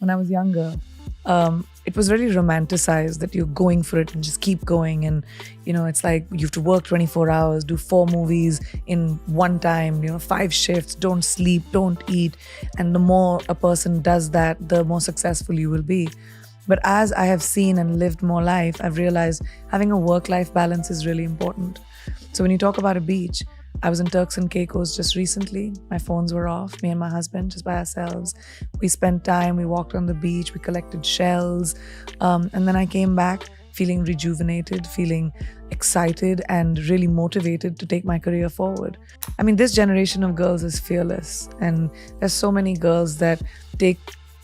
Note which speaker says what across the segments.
Speaker 1: when I was younger, it was really romanticized that you're going for it and just keep going. And, it's like you have to work 24 hours, do 4 movies in one time, 5 shifts, don't sleep, don't eat. And the more a person does that, the more successful you will be. But as I have seen and lived more life, I've realized having a work-life balance is really important. So when you talk about a beach, I was in Turks and Caicos just recently. My phones were off, me and my husband, just by ourselves. We spent time, we walked on the beach, we collected shells. And then I came back feeling rejuvenated, feeling excited and really motivated to take my career forward. I mean, this generation of girls is fearless. And there's so many girls that take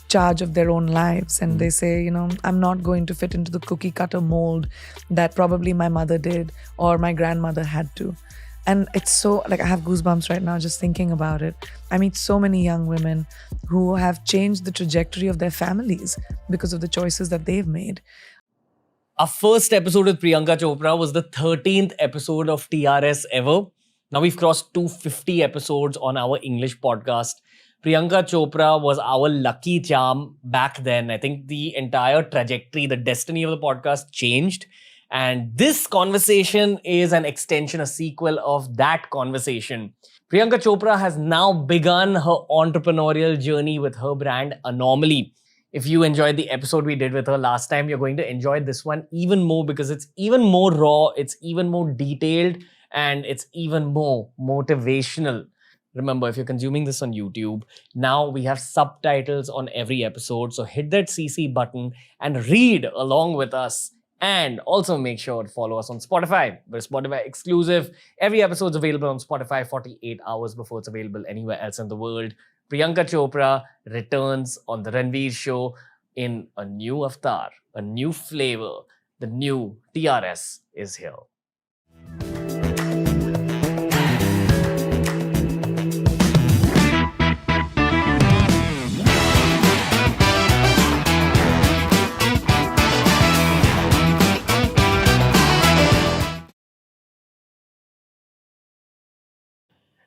Speaker 1: charge of their own lives and they say, I'm not going to fit into the cookie cutter mold that probably my mother did or my grandmother had to. And it's so, I have goosebumps right now just thinking about it. I meet so many young women who have changed the trajectory of their families because of the choices that they've made.
Speaker 2: Our first episode with Priyanka Chopra was the 13th episode of TRS ever. Now we've crossed 250 episodes on our English podcast. Priyanka Chopra was our lucky charm back then. I think the entire trajectory, the destiny of the podcast changed. And this conversation is an extension, a sequel of that conversation. Priyanka Chopra has now begun her entrepreneurial journey with her brand Anomaly. If you enjoyed the episode we did with her last time, you're going to enjoy this one even more because it's even more raw, it's even more detailed, and it's even more motivational. Remember, if you're consuming this on YouTube, now we have subtitles on every episode. So hit that CC button and read along with us. And also make sure to follow us on Spotify. We're Spotify exclusive. Every episode's available on Spotify 48 hours before it's available anywhere else in the world. Priyanka Chopra returns on The Ranveer Show in a new avatar, a new flavor. The new TRS is here.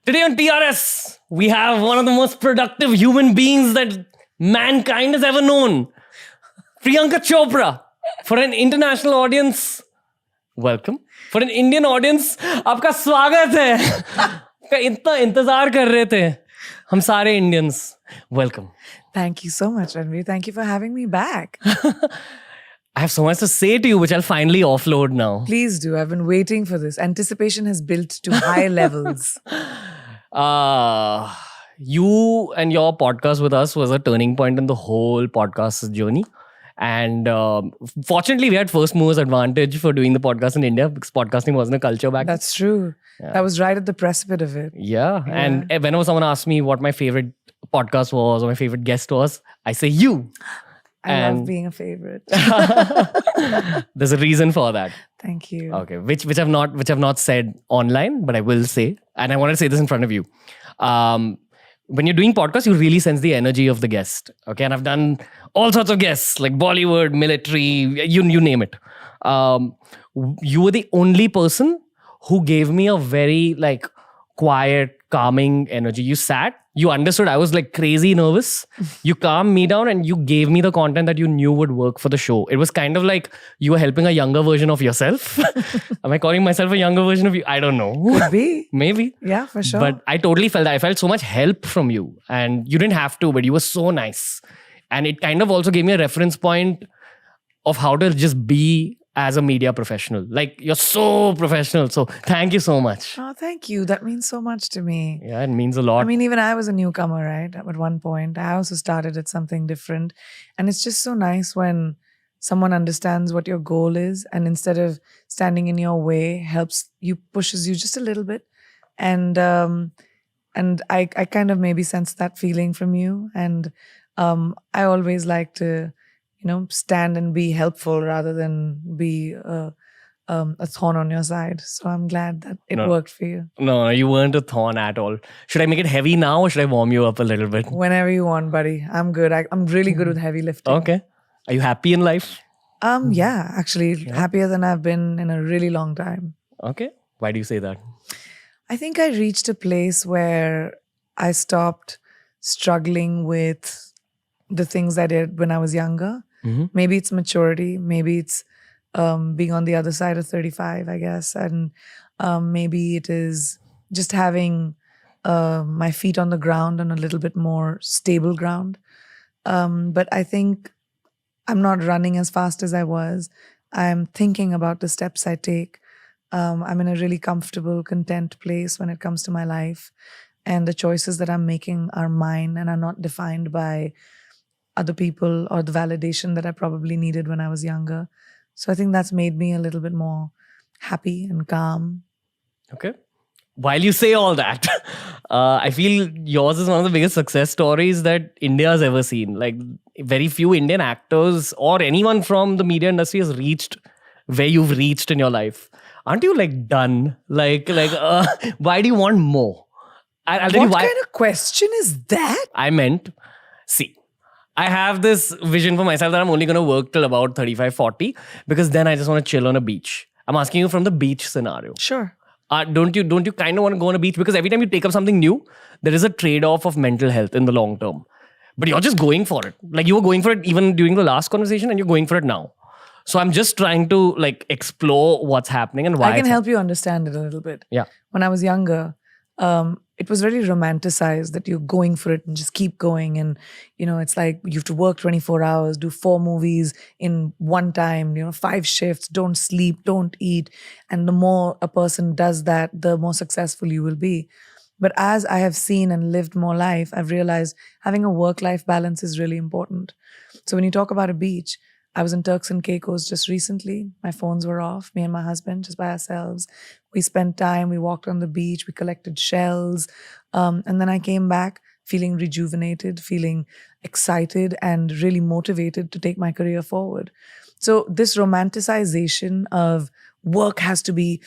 Speaker 2: Today on TRS, we have one of the most productive human beings that mankind has ever known. Priyanka Chopra. For an international audience, welcome. For an Indian audience, आपका स्वागत है. इतना इंतजार कर रहे थे हम सारे Indians. Welcome.
Speaker 1: Thank you so much, Ranveer. Thank you for having me back.
Speaker 2: I have so much to say to you, which I'll finally offload now.
Speaker 1: Please do. I've been waiting for this. Anticipation has built to high levels.
Speaker 2: You and your podcast with us was a turning point in the whole podcast journey. And fortunately, we had first movers advantage for doing the podcast in India because podcasting wasn't a culture back then.
Speaker 1: That's true.
Speaker 2: Yeah.
Speaker 1: That was right at the precipice of it.
Speaker 2: Yeah. And whenever someone asks me what my favorite podcast was or my favorite guest was, I say you.
Speaker 1: I love being a favorite.
Speaker 2: There's a reason for that.
Speaker 1: Thank you.
Speaker 2: Okay, which I've not said online, but I will say, and I want to say this in front of you. When you're doing podcasts, you really sense the energy of the guest. Okay, and I've done all sorts of guests like Bollywood, military, you name it. You were the only person who gave me a very quiet, calming energy. You sat, you understood I was crazy nervous. You calmed me down and you gave me the content that you knew would work for the show. It was kind of like you were helping a younger version of yourself. Am I calling myself a younger version of you? I don't know.
Speaker 1: Could be.
Speaker 2: Maybe.
Speaker 1: Yeah, for sure.
Speaker 2: But I totally felt that. I felt so much help from you. And you didn't have to, but you were so nice. And it kind of also gave me a reference point of how to just be as a media professional. You're so professional. So thank you so much.
Speaker 1: Oh, thank you. That means so much to me.
Speaker 2: Yeah, it means a lot.
Speaker 1: I mean, even I was a newcomer, right? At one point, I also started at something different. And it's just so nice when someone understands what your goal is and instead of standing in your way, helps you, pushes you just a little bit. And I kind of maybe sense that feeling from you. And I always like to stand and be helpful rather than be a thorn on your side. So I'm glad that it worked for you.
Speaker 2: No, you weren't a thorn at all. Should I make it heavy now or should I warm you up a little bit?
Speaker 1: Whenever you want, buddy. I'm good. I'm really good with heavy lifting.
Speaker 2: Okay. Are you happy in life?
Speaker 1: Yeah, actually happier than I've been in a really long time.
Speaker 2: Okay. Why do you say that?
Speaker 1: I think I reached a place where I stopped struggling with the things I did when I was younger.
Speaker 2: Mm-hmm.
Speaker 1: Maybe it's maturity. Maybe it's being on the other side of 35, I guess. And maybe it is just having my feet on the ground and a little bit more stable ground. But I think I'm not running as fast as I was. I'm thinking about the steps I take. I'm in a really comfortable, content place when it comes to my life. And the choices that I'm making are mine and are not defined by other people or the validation that I probably needed when I was younger. So I think that's made me a little bit more happy and calm.
Speaker 2: Okay. While you say all that, I feel yours is one of the biggest success stories that India has ever seen. Like, very few Indian actors or anyone from the media industry has reached where you've reached in your life. Aren't you like done? Why do you want more? I'll tell you
Speaker 1: What
Speaker 2: why.
Speaker 1: kind of question is that?
Speaker 2: I meant, see, I have this vision for myself that I'm only going to work till about 35, 40 because then I just want to chill on a beach. I'm asking you from the beach scenario.
Speaker 1: Sure.
Speaker 2: Don't you kind of want to go on a beach? Because every time you take up something new, there is a trade-off of mental health in the long term. But you're just going for it. Like you were going for it even during the last conversation and you're going for it now. So I'm just trying to like explore what's happening and why.
Speaker 1: I can help you understand it a little bit.
Speaker 2: Yeah.
Speaker 1: When I was younger, it was really romanticized that you're going for it and just keep going. And, it's like you have to work 24 hours, do 4 movies in one time, 5 shifts, don't sleep, don't eat. And the more a person does that, the more successful you will be. But as I have seen and lived more life, I've realized having a work-life balance is really important. So when you talk about a beach, I was in Turks and Caicos just recently. My phones were off, me and my husband, just by ourselves. We spent time, we walked on the beach, we collected shells. And then I came back feeling rejuvenated, feeling excited and really motivated to take my career forward. So this romanticization of work has to be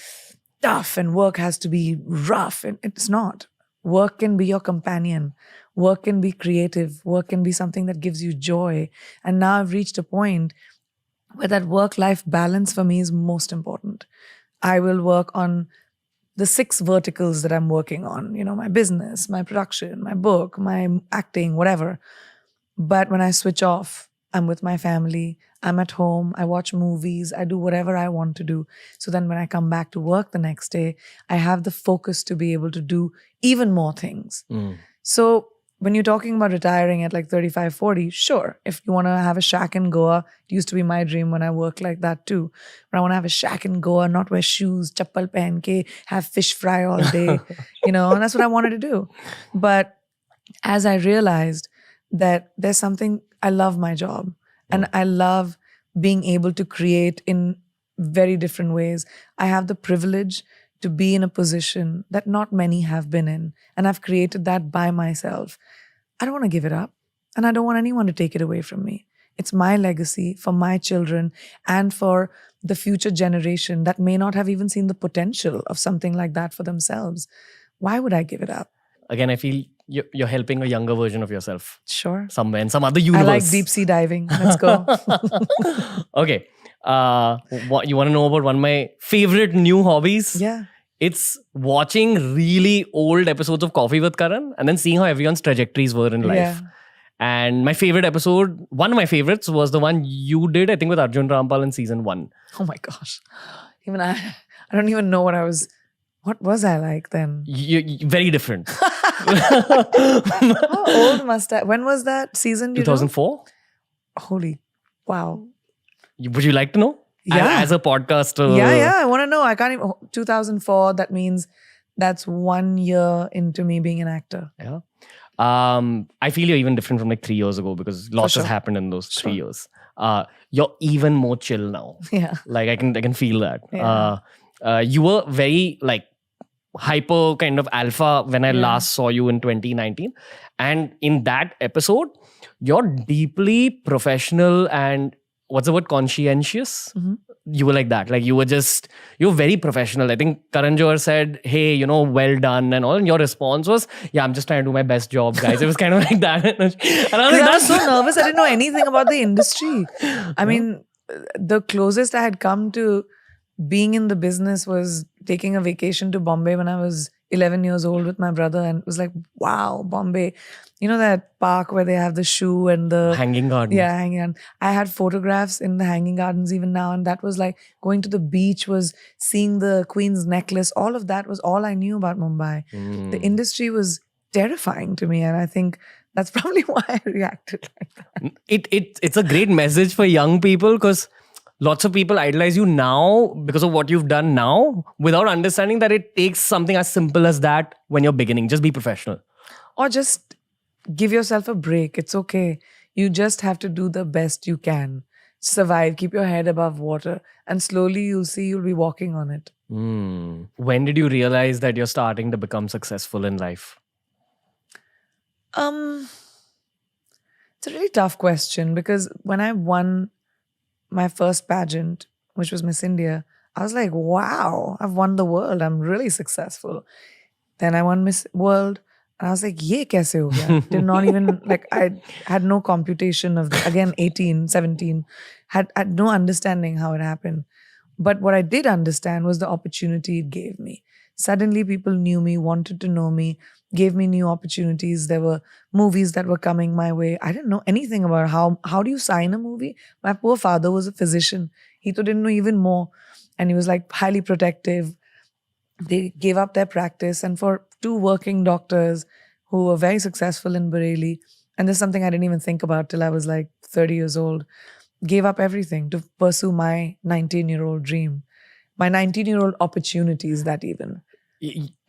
Speaker 1: tough and work has to be rough, and it's not. Work can be your companion. Work can be creative. Work can be something that gives you joy. And now I've reached a point where that work-life balance for me is most important. I will work on the 6 verticals that I'm working on, my business, my production, my book, my acting, whatever. But when I switch off, I'm with my family, I'm at home, I watch movies, I do whatever I want to do. So then when I come back to work the next day, I have the focus to be able to do even more things. So when you're talking about retiring at like 35, 40, sure. If you want to have a shack in Goa, it used to be my dream when I worked like that too. But I want to have a shack in Goa, not wear shoes, chappal pehen ke, have fish fry all day, and that's what I wanted to do. But as I realized that there's something, I love my job and I love being able to create in very different ways. I have the privilege to be in a position that not many have been in. And I've created that by myself. I don't want to give it up. And I don't want anyone to take it away from me. It's my legacy for my children and for the future generation that may not have even seen the potential of something like that for themselves. Why would I give it up?
Speaker 2: Again, I feel you're helping a younger version of yourself.
Speaker 1: Sure.
Speaker 2: Somewhere in some other universe.
Speaker 1: I like deep sea diving. Let's go.
Speaker 2: Okay. What you want to know about one of my favorite new hobbies?
Speaker 1: Yeah.
Speaker 2: It's watching really old episodes of Coffee with Karan and then seeing how everyone's trajectories were in life.
Speaker 1: Yeah.
Speaker 2: And my favorite episode, one of my favorites, was the one you did, I think, with Arjun Rampal in season 1.
Speaker 1: Oh my gosh. Even I don't even know what was I like then?
Speaker 2: You very different.
Speaker 1: How old must I? When was that season?
Speaker 2: 2004?
Speaker 1: Holy, wow.
Speaker 2: Would you like to know?
Speaker 1: Yeah.
Speaker 2: As a podcaster.
Speaker 1: Yeah. I want to know. I can't even. 2004, that means that's 1 year into me being an actor.
Speaker 2: Yeah. I feel you're even different from like 3 years ago because lots has
Speaker 1: sure.
Speaker 2: happened in those 3 years. You're even more chill now.
Speaker 1: Yeah.
Speaker 2: Like I can feel that.
Speaker 1: Yeah.
Speaker 2: You were very like hyper kind of alpha when I last saw you in 2019. And in that episode, you're deeply professional and what's the word? Conscientious.
Speaker 1: Mm-hmm.
Speaker 2: You were like that. Like you're very professional. I think Karan Johar said, hey, well done and all. And your response was, yeah, I'm just trying to do my best job, guys. It was kind of like that. And I was like,
Speaker 1: I was so nervous. I didn't know anything about the industry. I mean, the closest I had come to being in the business was taking a vacation to Bombay when I was 11 years old with my brother, and it was like, wow, Bombay. You know that park where they have the shoe and the
Speaker 2: Hanging Gardens.
Speaker 1: Yeah, hanging on. I had photographs in the hanging gardens even now, and that was like going to the beach, was seeing the Queen's necklace. All of that was all I knew about Mumbai. The industry was terrifying to me, and I think that's probably why I reacted like that.
Speaker 2: It's a great message for young people, because lots of people idolize you now because of what you've done now, without understanding that it takes something as simple as that when you're beginning. Just be professional.
Speaker 1: Or just give yourself a break. It's okay. You just have to do the best you can. Survive, keep your head above water, and slowly you'll see you'll be walking on it.
Speaker 2: When did you realize that you're starting to become successful in life?
Speaker 1: It's a really tough question, because when I won my first pageant, which was Miss India, I was like, wow, I've won the world. I'm really successful. Then I won Miss World, and I was like, ye kaise ho gaya? Did not even, like, I had no computation of, again, 18, 17, had no understanding how it happened. But what I did understand was the opportunity it gave me. Suddenly people knew me, wanted to know me, gave me new opportunities. There were movies that were coming my way. I didn't know anything about how do you sign a movie? My poor father was a physician. He didn't know even more. And he was like highly protective. They gave up their practice. And for two working doctors who were very successful in Bareilly, and this is something I didn't even think about till I was like 30 years old, gave up everything to pursue my 19-year-old dream, my 19-year-old opportunities, that even.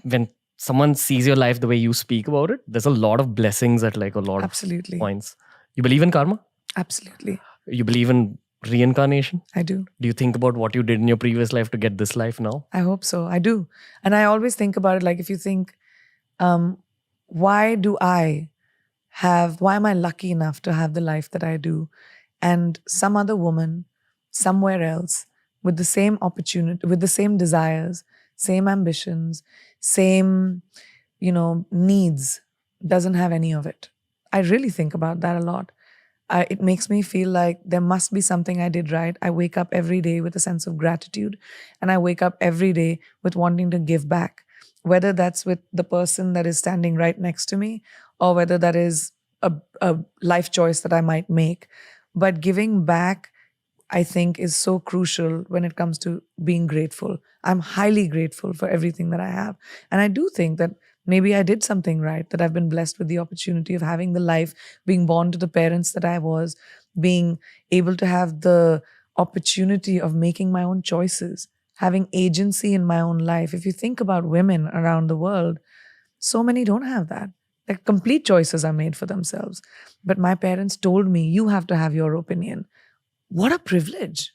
Speaker 2: When someone sees your life the way you speak about it, there's a lot of blessings at like a lot
Speaker 1: Absolutely.
Speaker 2: of points. You believe in karma?
Speaker 1: Absolutely.
Speaker 2: You believe in reincarnation?
Speaker 1: I do.
Speaker 2: Do you think about what you did in your previous life to get this life now?
Speaker 1: I hope so. I do. And I always think about it, like, if you think, why am I lucky enough to have the life that I do? And some other woman somewhere else with the same opportunity, with the same desires, same ambitions, same, needs, doesn't have any of it. I really think about that a lot. It makes me feel like there must be something I did right. I wake up every day with a sense of gratitude, and I wake up every day with wanting to give back, whether that's with the person that is standing right next to me, or whether that is a life choice that I might make. But giving back, I think, is so crucial when it comes to being grateful. I'm highly grateful for everything that I have. And I do think that maybe I did something right, that I've been blessed with the opportunity of having the life, being born to the parents that I was, being able to have the opportunity of making my own choices, having agency in my own life. If you think about women around the world, so many don't have that. Like, complete choices are made for themselves. But my parents told me, you have to have your opinion. What a privilege.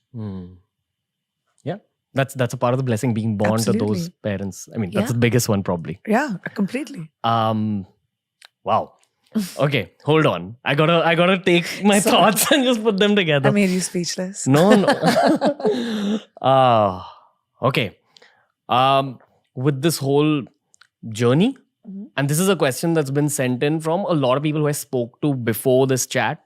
Speaker 2: Yeah. That's a part of the blessing, being born
Speaker 1: Absolutely.
Speaker 2: to those parents. I mean, that's
Speaker 1: Yeah.
Speaker 2: the biggest one probably.
Speaker 1: Yeah, completely.
Speaker 2: Wow. Okay, hold on. I gotta take my thoughts and just put them together.
Speaker 1: I made you speechless.
Speaker 2: No. Okay. With this whole journey, and this is a question that's been sent in from a lot of people who I spoke to before this chat.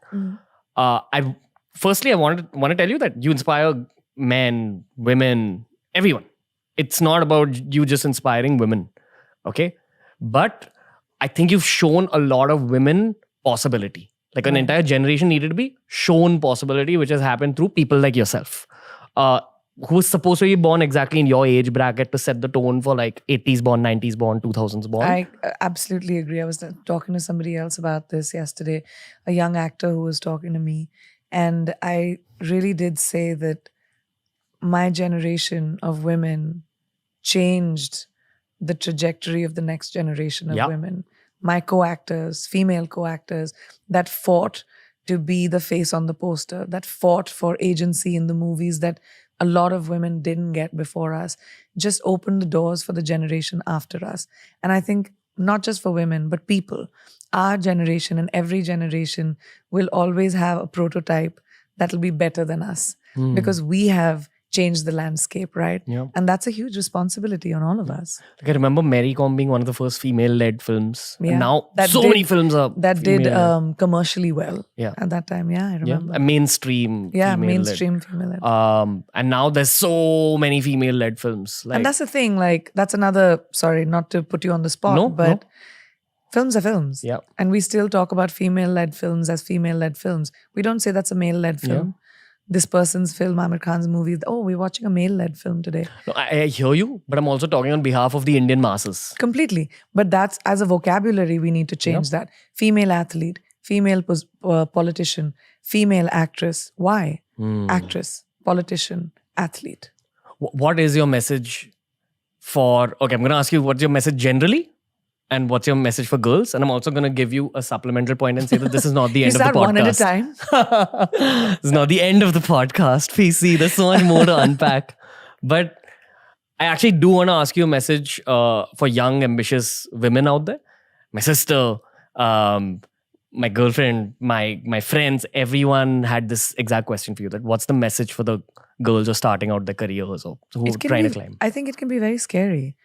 Speaker 2: I want to tell you that you inspire men, women, everyone. It's not about you just inspiring women, okay? But I think you've shown a lot of women possibility. Like, an entire generation needed to be shown possibility, which has happened through people like yourself, who was supposed to be born exactly in your age bracket to set the tone for like 80s born, 90s born, 2000s born.
Speaker 1: I absolutely agree. I was talking to somebody else about this yesterday, a young actor who was talking to me. And I really did say that my generation of women changed the trajectory of the next generation of women. My co-actors, female co-actors, that fought to be the face on the poster, that fought for agency in the movies that a lot of women didn't get before us, just opened the doors for the generation after us. And I think not just for women, but people, our generation and every generation will always have a prototype that'll be better than us, because we have change the landscape, right?
Speaker 2: Yeah.
Speaker 1: And that's a huge responsibility on all of us.
Speaker 2: Like I remember Mary Kom being one of the first female-led films.
Speaker 1: Yeah.
Speaker 2: And now
Speaker 1: That
Speaker 2: so
Speaker 1: did-
Speaker 2: many films are
Speaker 1: That did
Speaker 2: female-led.
Speaker 1: commercially well
Speaker 2: Yeah.
Speaker 1: at that time. Yeah, I
Speaker 2: Yeah,
Speaker 1: remember.
Speaker 2: a mainstream female-led.
Speaker 1: Mainstream female-led.
Speaker 2: And now there's so many female-led films. Like,
Speaker 1: and that's the thing, like, that's another, sorry, not to put you on the spot, but films are films.
Speaker 2: Yeah.
Speaker 1: And we still talk about female-led films as female-led films. We don't say that's a male-led film. This person's film, Amir Khan's movie, oh, we're watching a male-led film today.
Speaker 2: No, I hear you, but I'm also talking on behalf of the Indian masses.
Speaker 1: Completely. But that's, as a vocabulary, we need to change that. Female athlete, female politician, female actress. Why? Actress, politician, athlete.
Speaker 2: What is your message for... Okay, I'm going to ask you, what's your message generally? And what's your message for girls? And I'm also going to give you a supplemental point and say that this is not the end of the podcast.
Speaker 1: One at a time.
Speaker 2: This is not the end of the podcast, PC. There's so much more to unpack. But I actually do want to ask you a message for young, ambitious women out there. My sister, my girlfriend, my friends, everyone had this exact question for you. That what's the message for the girls who are starting out their careers or who are trying to climb?
Speaker 1: I think it can be very scary.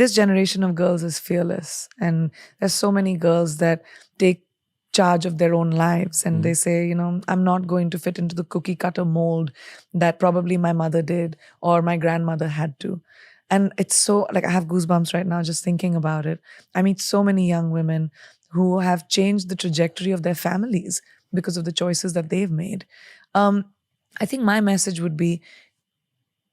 Speaker 1: This generation of girls is fearless, and there's so many girls that take charge of their own lives, and they say, I'm not going to fit into the cookie cutter mold that probably my mother did or my grandmother had to. And it's so, like, I have goosebumps right now just thinking about it. I meet so many young women who have changed the trajectory of their families because of the choices that they've made. I think my message would be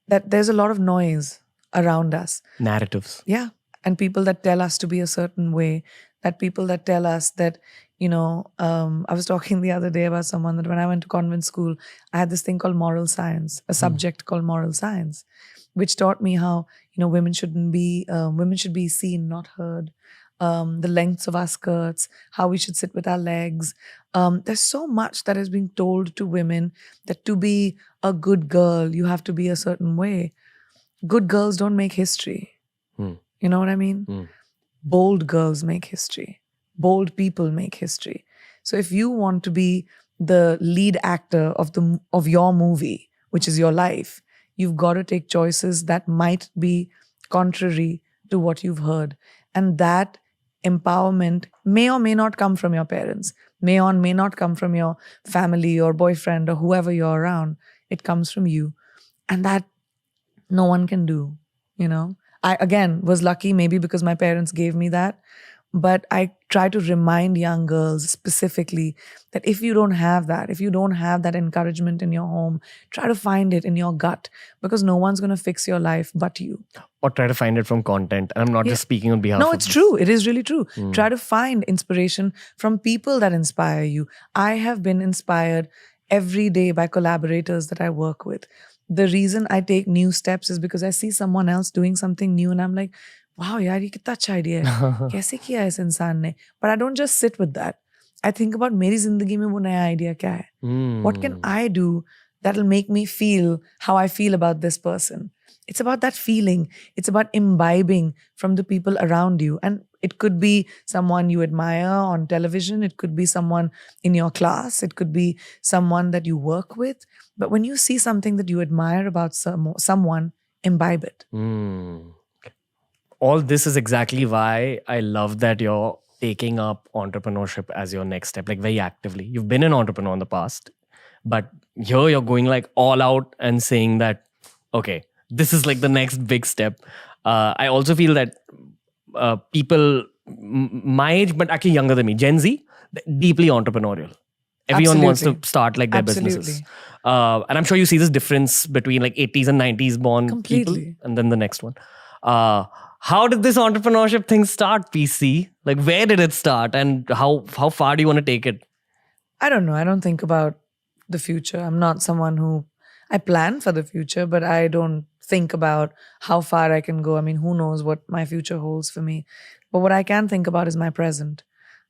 Speaker 1: that there's a lot of noise around us.
Speaker 2: Narratives.
Speaker 1: Yeah. And people that tell us to be a certain way, that people that tell us that, I was talking the other day about someone that when I went to convent school, I had this thing called moral science, a subject called moral science, which taught me how, women should be seen, not heard. The lengths of our skirts, how we should sit with our legs. There's so much that is being told to women that to be a good girl, you have to be a certain way. Good girls don't make history. You know what I mean? Bold girls make history. Bold people make history. So if you want to be the lead actor of your movie, which is your life, you've got to take choices that might be contrary to what you've heard. And that empowerment may or may not come from your parents, may or may not come from your family or boyfriend or whoever you're around. It comes from you. And that no one can do, I, again, was lucky maybe because my parents gave me that. But I try to remind young girls specifically that if you don't have that, encouragement in your home, try to find it in your gut, because no one's going to fix your life but you.
Speaker 2: Or try to find it from content. And I'm not just speaking on behalf of...
Speaker 1: No, it's true. It is really true. Try to find inspiration from people that inspire you. I have been inspired every day by collaborators that I work with. The reason I take new steps is because I see someone else doing something new and I'm like, wow, yaar, ye kitna acha idea hai. Kaise kiya hai is insaan ne? But I don't just sit with that. I think about meri zindagi mein wo naya idea kya hai? What can I do that'll make me feel how I feel about this person? It's about that feeling. It's about imbibing from the people around you. And it could be someone you admire on television. It could be someone in your class. It could be someone that you work with. But when you see something that you admire about someone, imbibe it.
Speaker 2: All this is exactly why I love that you're taking up entrepreneurship as your next step, like very actively. You've been an entrepreneur in the past, but here you're going like all out and saying that, okay, this is like the next big step. I also feel that people my age, but actually younger than me, Gen Z, deeply entrepreneurial. Everyone wants to start like their businesses. And I'm sure you see this difference between like 80s and 90s born people and then the next one. How did this entrepreneurship thing start, PC? Like, where did it start and how far do you want to take it?
Speaker 1: I don't know. I don't think about the future. I'm not someone who... I plan for the future, but I don't think about how far I can go. I mean, who knows what my future holds for me. But what I can think about is my present.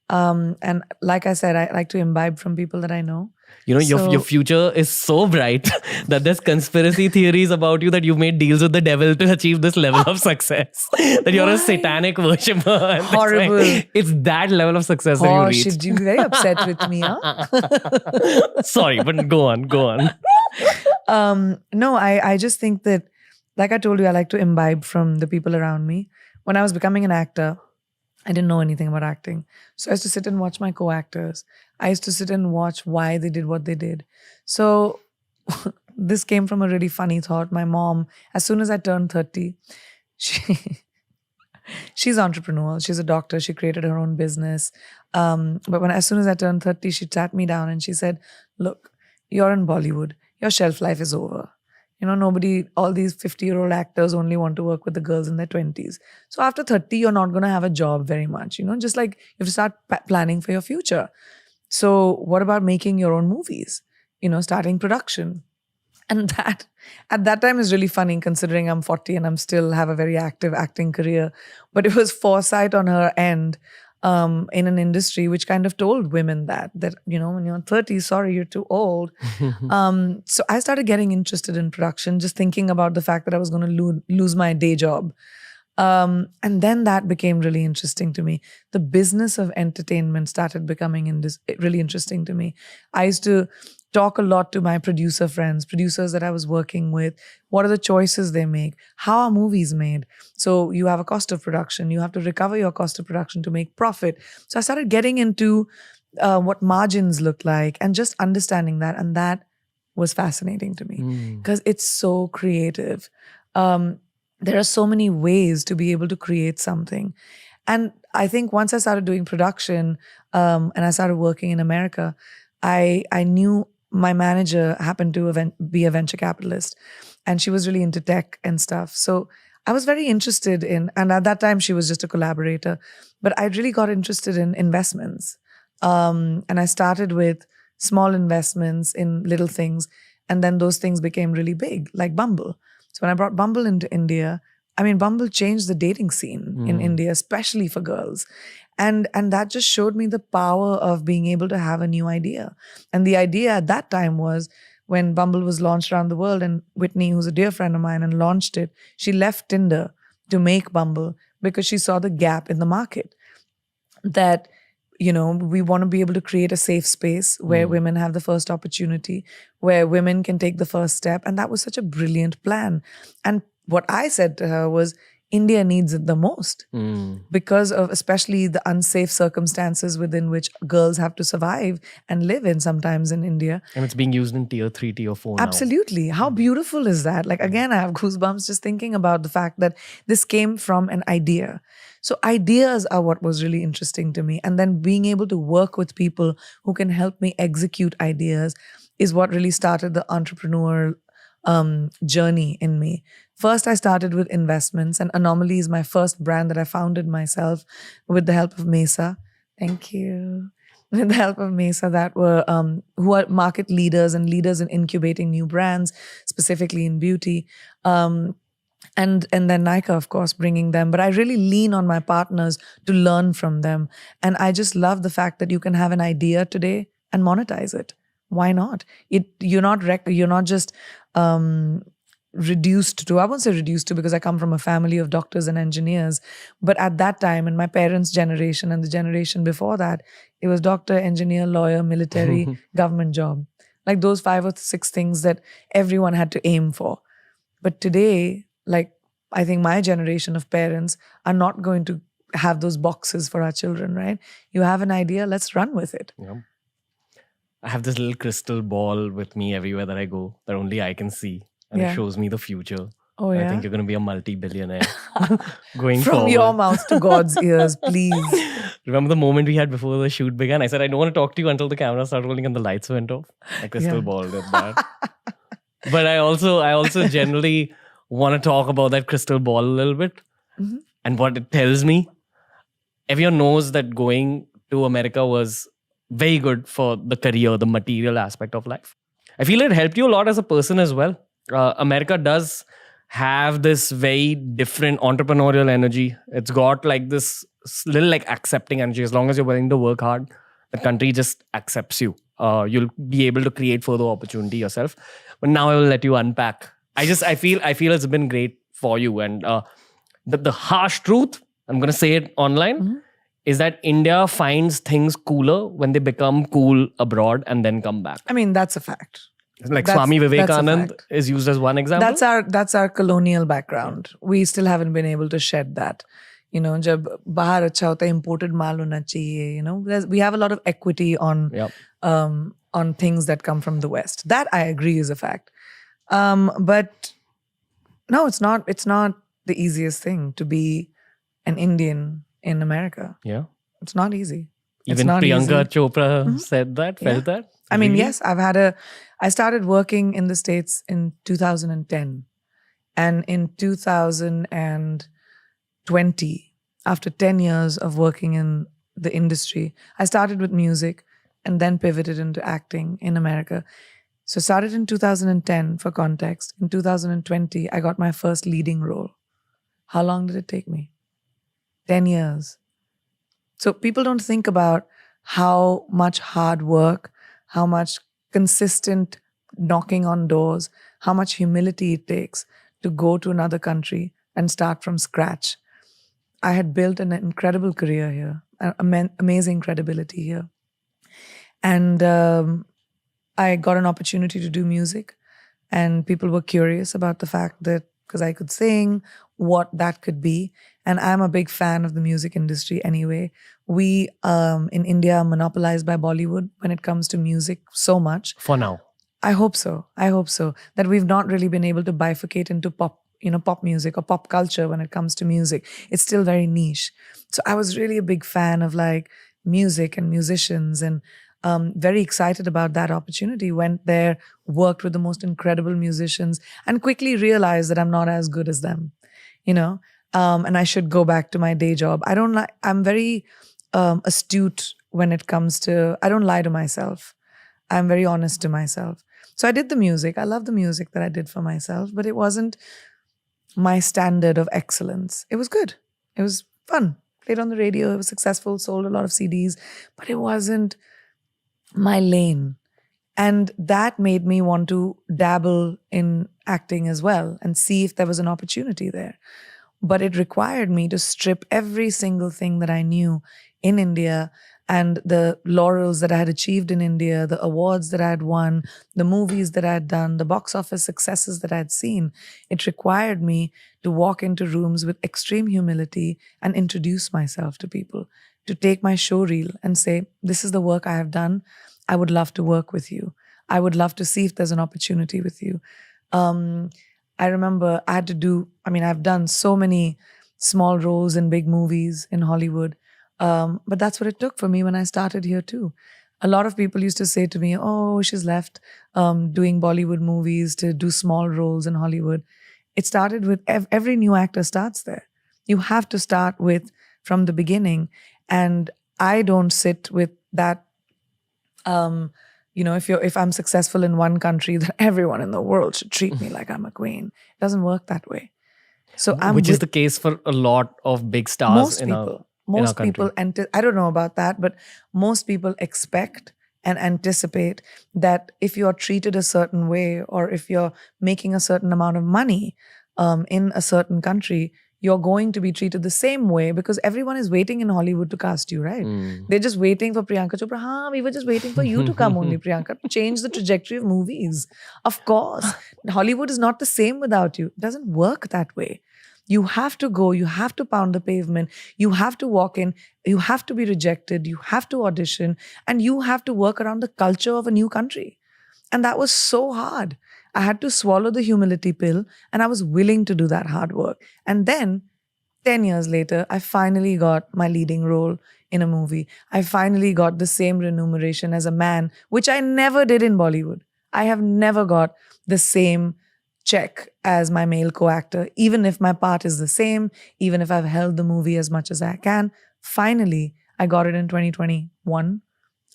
Speaker 1: And like I said, I like to imbibe from people that I know.
Speaker 2: Your
Speaker 1: So-
Speaker 2: future is so bright that there's conspiracy theories about you that you've made deals with the devil to achieve this level of success. That you're a
Speaker 1: Why?
Speaker 2: satanic worshipper. And that's why
Speaker 1: Horrible.
Speaker 2: It's that level of success that you
Speaker 1: Oh,
Speaker 2: reach.
Speaker 1: should you be very upset with me, huh?
Speaker 2: Sorry, but go on.
Speaker 1: No, I just think that, like I told you, I like to imbibe from the people around me. When I was becoming an actor, I didn't know anything about acting. So I used to sit and watch my co-actors. I used to sit and watch why they did what they did. So this came from a really funny thought. My mom, as soon as I turned 30, she's entrepreneurial. She's a doctor. She created her own business. But as soon as I turned 30, she sat me down and she said, look, you're in Bollywood. Your shelf life is over. All these 50-year-old actors only want to work with the girls in their 20s. So after 30, you're not going to have a job very much. Just like you have to start planning for your future. So what about making your own movies? Starting production. And that at that time is really funny considering I'm 40 and I'm still have a very active acting career. But it was foresight on her end in an industry which kind of told women that when you're 30, sorry, you're too old. So I started getting interested in production, just thinking about the fact that I was going to lose my day job. And then that became really interesting to me. The business of entertainment started becoming really interesting to me. I used to talk a lot to my producer friends, producers that I was working with. What are the choices they make? How are movies made? So you have a cost of production. You have to recover your cost of production to make profit. So I started getting into what margins look like and just understanding that. And that was fascinating to me because it's so creative. There are so many ways to be able to create something. And I think once I started doing production and I started working in America, I knew my manager happened to be a venture capitalist and she was really into tech and stuff. So I was very interested in, and at that time she was just a collaborator, but I really got interested in investments. And I started with small investments in little things. And then those things became really big, like Bumble. So when I brought Bumble into India, Bumble changed the dating scene in India, especially for girls. And that just showed me the power of being able to have a new idea. And the idea at that time was when Bumble was launched around the world, and Whitney, who's a dear friend of mine and launched it, she left Tinder to make Bumble because she saw the gap in the market. That, we want to be able to create a safe space where women have the first opportunity, where women can take the first step. And that was such a brilliant plan. And what I said to her was, India needs it the most because of especially the unsafe circumstances within which girls have to survive and live in sometimes in India.
Speaker 2: And it's being used in tier 3, tier 4 now.
Speaker 1: Absolutely. How beautiful is that? Like, again, I have goosebumps just thinking about the fact that this came from an idea. So ideas are what was really interesting to me. And then being able to work with people who can help me execute ideas is what really started the entrepreneurial journey in me. First, I started with investments, and Anomaly is my first brand that I founded myself with the help of Mesa. Thank you. With the help of Mesa, that were who are market leaders and leaders in incubating new brands, specifically in beauty. And then Nika, of course, bringing them. But I really lean on my partners to learn from them. And I just love the fact that you can have an idea today and monetize it. Why not? You're not just reduced to, I won't say reduced to because I come from a family of doctors and engineers, but at that time, in my parents' generation and the generation before that, it was doctor, engineer, lawyer, military, government job. Like those 5 or 6 things that everyone had to aim for. But today, like I think my generation of parents are not going to have those boxes for our children, right? You have an idea, let's run with it.
Speaker 2: Yeah. I have this little crystal ball with me everywhere that I go that only I can see. And it shows me the future.
Speaker 1: Oh, yeah?
Speaker 2: I think you're going to be a multi-billionaire going
Speaker 1: From
Speaker 2: forward.
Speaker 1: your mouth to God's ears, please.
Speaker 2: Remember the moment we had before the shoot began? I said, I don't want to talk to you until the camera started rolling and the lights went off. My crystal ball did that. But I also generally want to talk about that crystal ball a little bit. Mm-hmm. And what it tells me. Everyone knows that going to America was very good for the career, the material aspect of life. I feel it helped you a lot as a person as well. America does have this very different entrepreneurial energy. It's got like this little like accepting energy. As long as you're willing to work hard, the country just accepts you. You'll be able to create further opportunity yourself. But now I will let you unpack. I feel it's been great for you. And the harsh truth, I'm gonna say it online, is that India finds things cooler when they become cool abroad and then come back.
Speaker 1: I mean, that's a fact.
Speaker 2: Like
Speaker 1: That's-
Speaker 2: Swami
Speaker 1: that's a
Speaker 2: Vivekanand
Speaker 1: fact.
Speaker 2: is used as one example.
Speaker 1: That's our colonial background. We still haven't been able to shed that. You know, jab bahar acha hota, imported maal hona chahiye. You know, we have a lot of equity on
Speaker 2: Yep.
Speaker 1: on things that come from the West. That I agree is a fact. But no, it's not. It's not the easiest thing to be an Indian in America.
Speaker 2: Yeah.
Speaker 1: It's not easy. It's
Speaker 2: Even
Speaker 1: not
Speaker 2: Priyanka
Speaker 1: easy.
Speaker 2: Chopra said that, felt that.
Speaker 1: I mean,
Speaker 2: Really?
Speaker 1: yes, I started working in the States in 2010. And in 2020, after 10 years of working in the industry, I started with music and then pivoted into acting in America. So started in 2010 for context. In 2020, I got my first leading role. How long did it take me? 10 years. So people don't think about how much hard work, how much consistent knocking on doors, how much humility it takes to go to another country and start from scratch. I had built an incredible career here, amazing credibility here. And I got an opportunity to do music, and people were curious about the fact that because I could sing, what that could be. And I'm a big fan of the music industry anyway. We in India are monopolized by Bollywood when it comes to music so much.
Speaker 2: For now.
Speaker 1: I hope so. I hope so. That we've not really been able to bifurcate into pop music or pop culture when it comes to music. It's still very niche. So I was really a big fan of like music and musicians, and very excited about that opportunity. Went there, worked with the most incredible musicians, and quickly realized that I'm not as good as them, you know, and I should go back to my day job. I'm very astute when it comes to, I don't lie to myself. I'm very honest to myself. So I did the music. I love the music that I did for myself, but it wasn't my standard of excellence. It was good. It was fun. Played on the radio. It was successful. Sold a lot of CDs, but it wasn't my lane. And that made me want to dabble in acting as well and see if there was an opportunity there. But it required me to strip every single thing that I knew in India and the laurels that I had achieved in India, the awards that I had won, the movies that I had done, the box office successes that I had seen. It required me to walk into rooms with extreme humility and introduce myself to people, to take my show reel and say, this is the work I have done. I would love to work with you. I would love to see if there's an opportunity with you. I remember I've done so many small roles in big movies in Hollywood. But that's what it took for me when I started here too. A lot of people used to say to me, oh, she's left doing Bollywood movies to do small roles in Hollywood. It started with every new actor starts there. You have to start with from the beginning. And I don't sit with that, if I'm successful in one country, then everyone in the world should treat me like I'm a queen. It doesn't work that way. So
Speaker 2: Which is the case for a lot of big stars
Speaker 1: most people, I don't know about that, but most people expect and anticipate that if you're treated a certain way or if you're making a certain amount of money in a certain country, you're going to be treated the same way because everyone is waiting in Hollywood to cast you, right? They're just waiting for Priyanka Chopra. We were just waiting for you to come only, Priyanka, to change the trajectory of movies. Of course, Hollywood is not the same without you. It doesn't work that way. You have to go, you have to pound the pavement, you have to walk in, you have to be rejected, you have to audition, and you have to work around the culture of a new country. And that was so hard. I had to swallow the humility pill, and I was willing to do that hard work. And then 10 years later, I finally got my leading role in a movie. I finally got the same remuneration as a man, which I never did in Bollywood. I have never got the same check as my male co-actor, even if my part is the same, even if I've held the movie as much as I can. Finally, I got it in 2021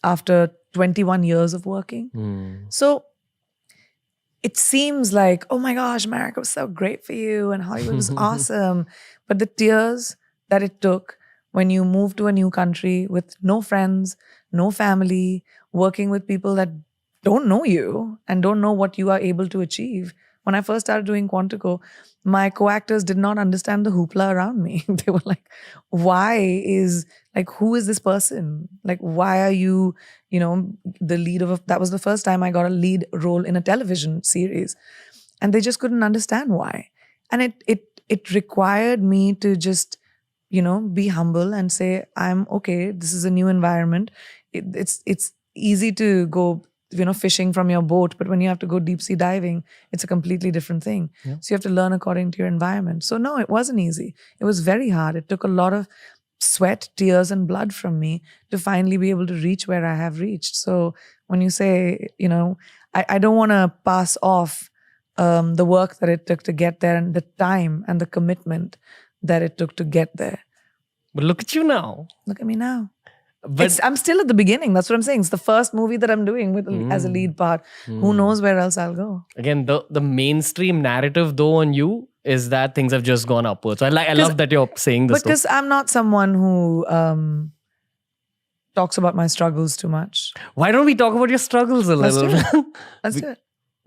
Speaker 1: after 21 years of working. So it seems like, oh my gosh, America was so great for you and Hollywood was awesome. But the tears that it took when you move to a new country with no friends, no family, working with people that don't know you and don't know what you are able to achieve. When I first started doing Quantico, my co-actors did not understand the hoopla around me. They were like, who is this person? Like, why are you, the lead of that was the first time I got a lead role in a television series. And they just couldn't understand why. And it required me to just, be humble and say, I'm okay. This is a new environment. It's easy to go, fishing from your boat, but when you have to go deep sea diving, it's a completely different thing.
Speaker 2: Yeah.
Speaker 1: So you have to learn according to your environment. So no, it wasn't easy. It was very hard. It took a lot of sweat, tears, and blood from me to finally be able to reach where I have reached. So when you say, I don't want to pass off the work that it took to get there and the time and the commitment that it took to get there.
Speaker 2: But look at you now.
Speaker 1: Look at me now.
Speaker 2: But
Speaker 1: I'm still at the beginning. That's what I'm saying. It's the first movie that I'm doing with as a lead part. Who knows where else I'll go?
Speaker 2: again, the mainstream narrative though on you is that things have just gone upwards. So I love that you're saying this.
Speaker 1: Because I'm not someone who talks about my struggles too much.
Speaker 2: Why don't we talk about your struggles a
Speaker 1: Let's
Speaker 2: little?
Speaker 1: do it. Let's do it.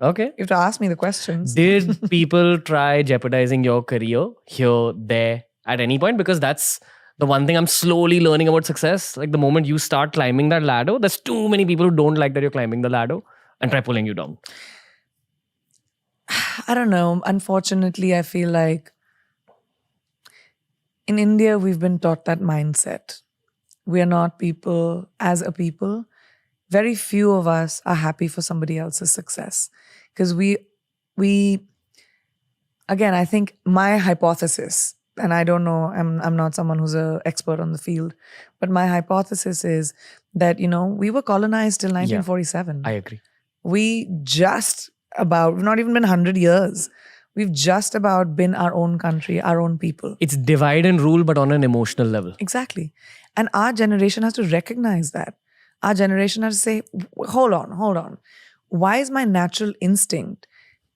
Speaker 2: Okay.
Speaker 1: You have to ask me the questions.
Speaker 2: Did people try jeopardizing your career here, there, at any point? Because that's the one thing I'm slowly learning about success. Like the moment you start climbing that ladder, there's too many people who don't like that you're climbing the ladder and try pulling you down.
Speaker 1: I don't know. Unfortunately, I feel like in India, we've been taught that mindset. We are not people as a people. Very few of us are happy for somebody else's success. Because again, I think my hypothesis, and I don't know, I'm not someone who's an expert on the field, but my hypothesis is that, we were colonized till 1947.
Speaker 2: I agree.
Speaker 1: We've not even been 100 years. We've just about been our own country, our own people.
Speaker 2: It's divide and rule, but on an emotional level.
Speaker 1: Exactly. And our generation has to recognize that. Our generation has to say, hold on. Why is my natural instinct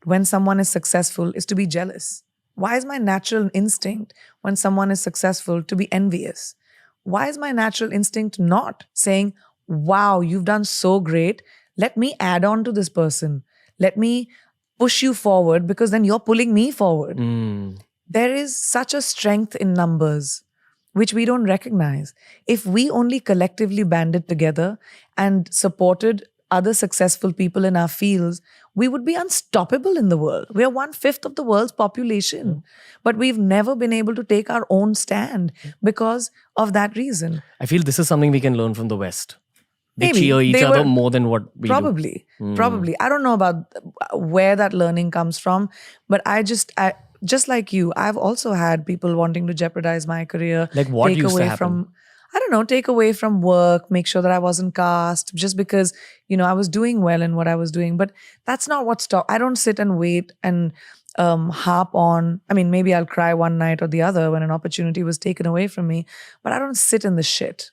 Speaker 1: when someone is successful is to be jealous? Why is my natural instinct when someone is successful to be envious? Why is my natural instinct not saying, wow, you've done so great. Let me add on to this person. Let me push you forward because then you're pulling me forward. There is such a strength in numbers, which we don't recognize. If we only collectively banded together and supported other successful people in our fields, we would be unstoppable in the world. We are 1/5 of the world's population, but we've never been able to take our own stand because of that reason.
Speaker 2: I feel this is something we can learn from the West. They
Speaker 1: Maybe.
Speaker 2: cheer each
Speaker 1: They
Speaker 2: other
Speaker 1: were-
Speaker 2: more than what we do.
Speaker 1: Probably. I don't know about where that learning comes from, but I just like you, I've also had people wanting to jeopardize my career.
Speaker 2: Like what
Speaker 1: take
Speaker 2: used to
Speaker 1: away
Speaker 2: happen?
Speaker 1: from, I don't know, take away from work, make sure that I wasn't cast just because, I was doing well in what I was doing. But that's not what stopped. I don't sit and wait and harp on. I mean, maybe I'll cry one night or the other when an opportunity was taken away from me, but I don't sit in the shit,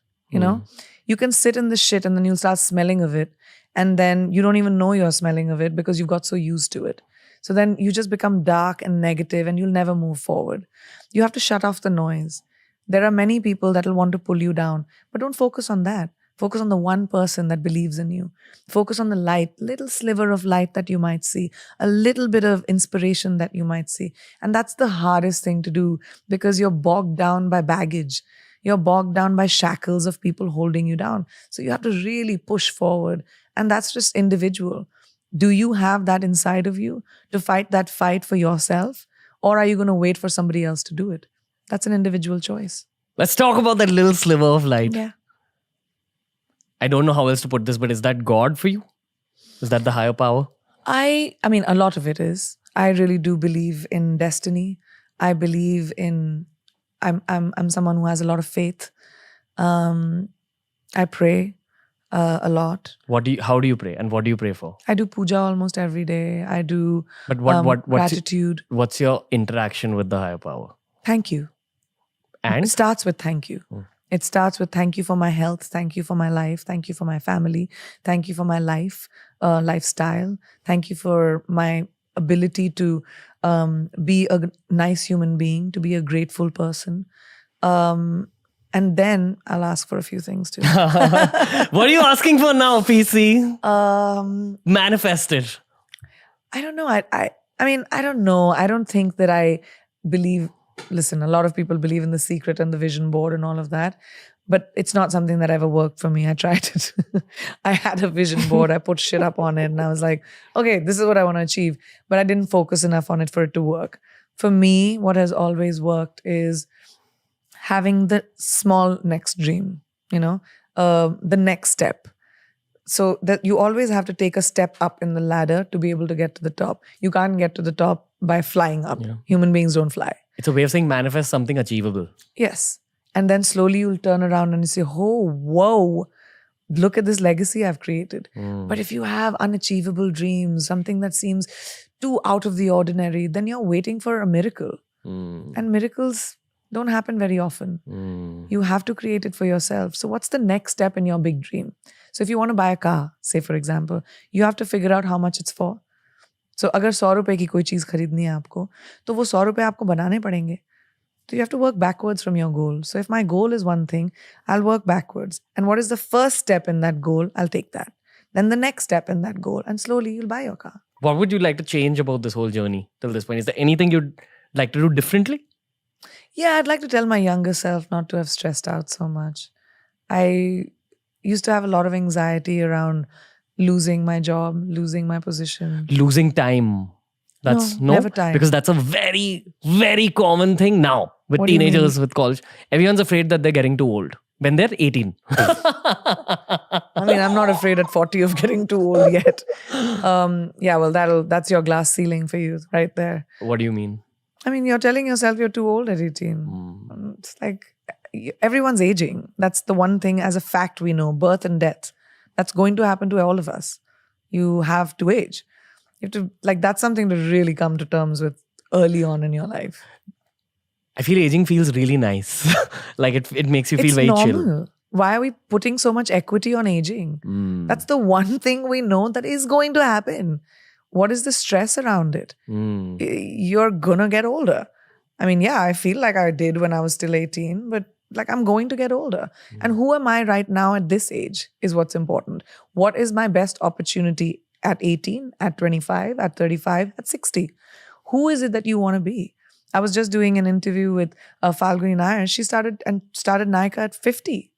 Speaker 1: You can sit in the shit and then you'll start smelling of it. And then you don't even know you're smelling of it because you've got so used to it. So then you just become dark and negative and you'll never move forward. You have to shut off the noise. There are many people that will want to pull you down, but don't focus on that. Focus on the one person that believes in you. Focus on the light, little sliver of light that you might see, a little bit of inspiration that you might see. And that's the hardest thing to do because you're bogged down by baggage. You're bogged down by shackles of people holding you down. So you have to really push forward. And that's just individual. Do you have that inside of you to fight that fight for yourself? Or are you going to wait for somebody else to do it? That's an individual choice.
Speaker 2: Let's talk about that little sliver of light.
Speaker 1: Yeah.
Speaker 2: I don't know how else to put this, but is that God for you? Is that the higher power?
Speaker 1: I mean, a lot of it is. I really do believe in destiny. I believe in, I'm someone who has a lot of faith. I pray a lot.
Speaker 2: How do you pray, and what do you pray for?
Speaker 1: I do puja almost every day. I do
Speaker 2: But what's
Speaker 1: gratitude.
Speaker 2: What's your interaction with the higher power?
Speaker 1: Thank you.
Speaker 2: And
Speaker 1: It starts with thank you. It starts with thank you for my health, thank you for my life, thank you for my family, thank you for my lifestyle, thank you for my ability to be a nice human being, to be a grateful person. And And then I'll ask for a few things too.
Speaker 2: What are you asking for now, PC? Manifest it.
Speaker 1: I don't know. I mean, I don't know. I don't think that I believe. Listen, a lot of people believe in the secret and the vision board and all of that, but it's not something that ever worked for me. I tried it. I had a vision board. I put shit up on it, and I was like, okay, this is what I want to achieve. But I didn't focus enough on it for it to work. For me, what has always worked is having the small next dream. The next step. So that you always have to take a step up in the ladder to be able to get to the top. You can't get to the top by flying up.
Speaker 2: Yeah.
Speaker 1: Human beings don't fly.
Speaker 2: It's a way of saying manifest something achievable.
Speaker 1: Yes. And then slowly you'll turn around and you say, oh, whoa, look at this legacy I've created. But if you have unachievable dreams, something that seems too out of the ordinary, then you're waiting for a miracle. And miracles don't happen very often. You have to create it for yourself. So what's the next step in your big dream? So if you want to buy a car, say for example, you have to figure out how much it's for. So अगर 100 रुपए की कोई चीज़ खरीदनी है आपको, तो वो 100 रुपए आपको बनाने पड़ेंगे. So you have to work backwards from your goal. So if my goal is one thing, I'll work backwards. And what is the first step in that goal? I'll take that. Then the next step in that goal. And slowly you'll buy your car.
Speaker 2: What would you like to change about this whole journey till this point? Is there anything you'd like to do differently?
Speaker 1: Yeah, I'd like to tell my younger self not to have stressed out so much. I used to have a lot of anxiety around losing my job, losing my position.
Speaker 2: Losing time. That's
Speaker 1: No, never time.
Speaker 2: Because that's a very, very common thing now with
Speaker 1: What do you
Speaker 2: teenagers, with college. Everyone's afraid that they're getting too old when they're 18.
Speaker 1: I mean, I'm not afraid at 40 of getting too old yet. Yeah, well, that's your glass ceiling for you right there.
Speaker 2: What do you mean?
Speaker 1: I mean, you're telling yourself you're too old at 18. It's like everyone's aging. That's the one thing as a fact we know, birth and death. That's going to happen to all of us. You have to age. You have to, that's something to really come to terms with early on in your life.
Speaker 2: I feel aging feels really nice. It makes you feel
Speaker 1: It's
Speaker 2: very
Speaker 1: normal.
Speaker 2: chill.
Speaker 1: Why are we putting so much equity on aging? That's the one thing we know that is going to happen. What is the stress around it? You're gonna get older. I mean, yeah, I feel like I did when I was still 18, but I'm going to get older. And who am I right now at this age is what's important. What is my best opportunity at 18, at 25, at 35, at 60? Who is it that you want to be? I was just doing an interview with Falguni Nair. She started Nykaa at 50.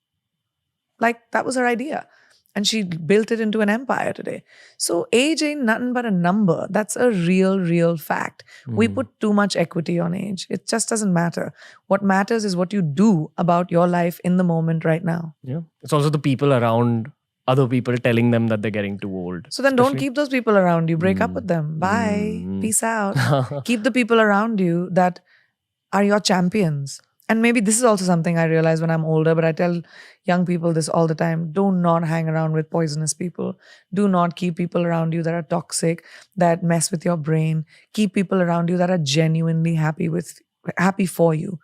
Speaker 1: That was her idea. And she built it into an empire today. So age ain't nothing but a number. That's a real fact. We put too much equity on age. It just doesn't matter. What matters is what you do about your life in the moment right now.
Speaker 2: Yeah. It's also the people around other people telling them that they're getting too old.
Speaker 1: So then don't keep those people around you. Break up with them. Bye. Peace out. Keep the people around you that are your champions. And maybe this is also something I realize when I'm older, but I tell young people this all the time. Do not hang around with poisonous people. Do not keep people around you that are toxic, that mess with your brain. Keep people around you that are genuinely happy for you.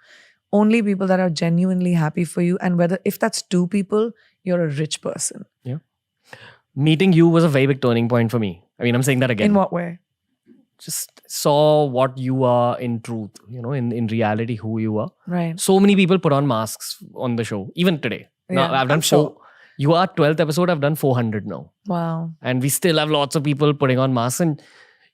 Speaker 1: Only people that are genuinely happy for you. And if that's two people, you're a rich person.
Speaker 2: Yeah. Meeting you was a very big turning point for me. I mean, I'm saying that again.
Speaker 1: In what way?
Speaker 2: Just saw what you are in truth, in reality, who you are.
Speaker 1: Right.
Speaker 2: So many people put on masks on the show, even today. Now,
Speaker 1: Yeah,
Speaker 2: I've done
Speaker 1: I'm sure.
Speaker 2: You are 12th episode, I've done 400 now.
Speaker 1: Wow.
Speaker 2: And we still have lots of people putting on masks, and